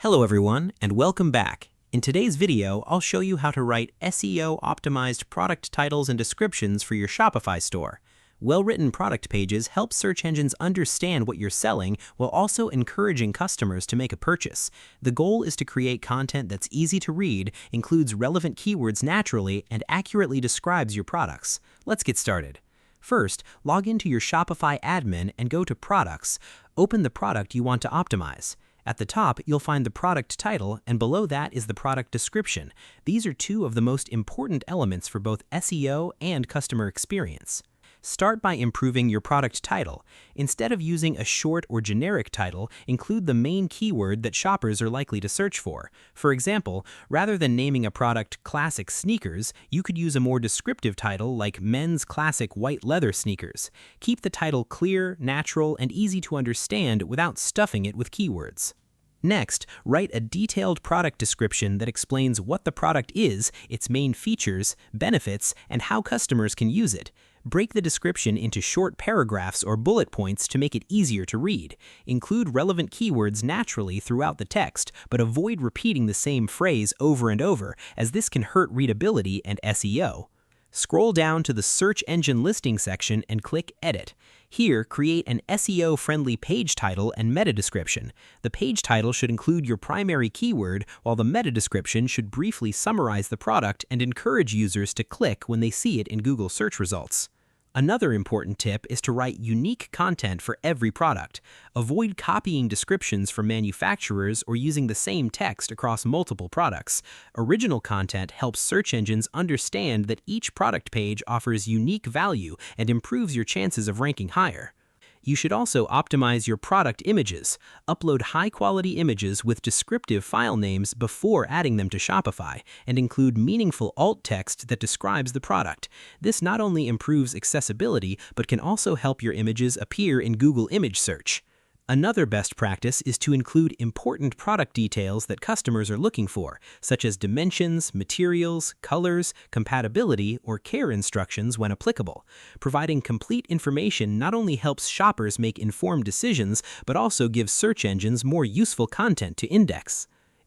Hello everyone, and welcome back. In today's video, I'll show you how to write SEO-optimized product titles and descriptions for your Shopify store. Well-written product pages help search engines understand what you're selling while also encouraging customers to make a purchase. The goal is to create content that's easy to read, includes relevant keywords naturally, and accurately describes your products. Let's get started. First, log into your Shopify admin and go to Products. Open the product you want to optimize. At the top, you'll find the product title, and below that is the product description. These are two of the most important elements for both SEO and customer experience. Start by improving your product title. Instead of using a short or generic title, include the main keyword that shoppers are likely to search for. For example, rather than naming a product Classic Sneakers, you could use a more descriptive title like Men's Classic White Leather Sneakers. Keep the title clear, natural, and easy to understand without stuffing it with keywords. Next, write a detailed product description that explains what the product is, its main features, benefits, and how customers can use it. Break the description into short paragraphs or bullet points to make it easier to read. Include relevant keywords naturally throughout the text, but avoid repeating the same phrase over and over, as this can hurt readability and SEO. Scroll down to the Search Engine Listing section and click Edit. Here, create an SEO-friendly page title and meta description. The page title should include your primary keyword, while the meta description should briefly summarize the product and encourage users to click when they see it in Google search results. Another important tip is to write unique content for every product. Avoid copying descriptions from manufacturers or using the same text across multiple products. Original content helps search engines understand that each product page offers unique value and improves your chances of ranking higher. You should also optimize your product images. Upload high-quality images with descriptive file names before adding them to Shopify, and include meaningful alt text that describes the product. This not only improves accessibility, but can also help your images appear in Google image search. Another best practice is to include important product details that customers are looking for, such as dimensions, materials, colors, compatibility, or care instructions when applicable. Providing complete information not only helps shoppers make informed decisions, but also gives search engines more useful content to index.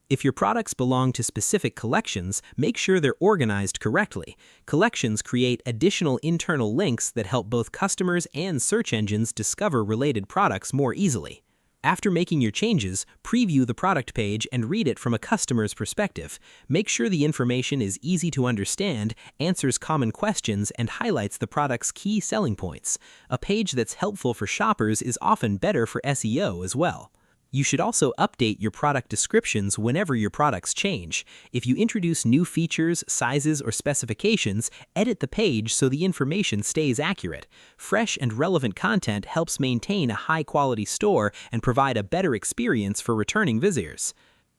If your products belong to specific collections, make sure they're organized correctly. Collections create additional internal links that help both customers and search engines discover related products more easily. After making your changes, preview the product page and read it from a customer's perspective. Make sure the information is easy to understand, answers common questions, and highlights the product's key selling points. A page that's helpful for shoppers is often better for SEO as well. You should also update your product descriptions whenever your products change. If you introduce new features, sizes, or specifications, edit the page so the information stays accurate. Fresh and relevant content helps maintain a high-quality store and provide a better experience for returning visitors.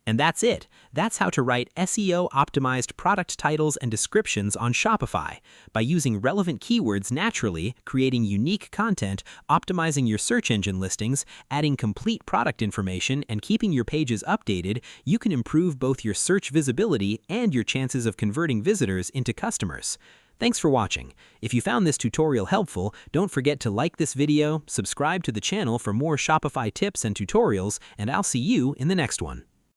And that's it. That's how to write SEO-optimized product titles and descriptions on Shopify. By using relevant keywords naturally, creating unique content, optimizing your search engine listings, adding complete product information, and keeping your pages updated, you can improve both your search visibility and your chances of converting visitors into customers. Thanks for watching. If you found this tutorial helpful, don't forget to like this video, subscribe to the channel for more Shopify tips and tutorials, and I'll see you in the next one.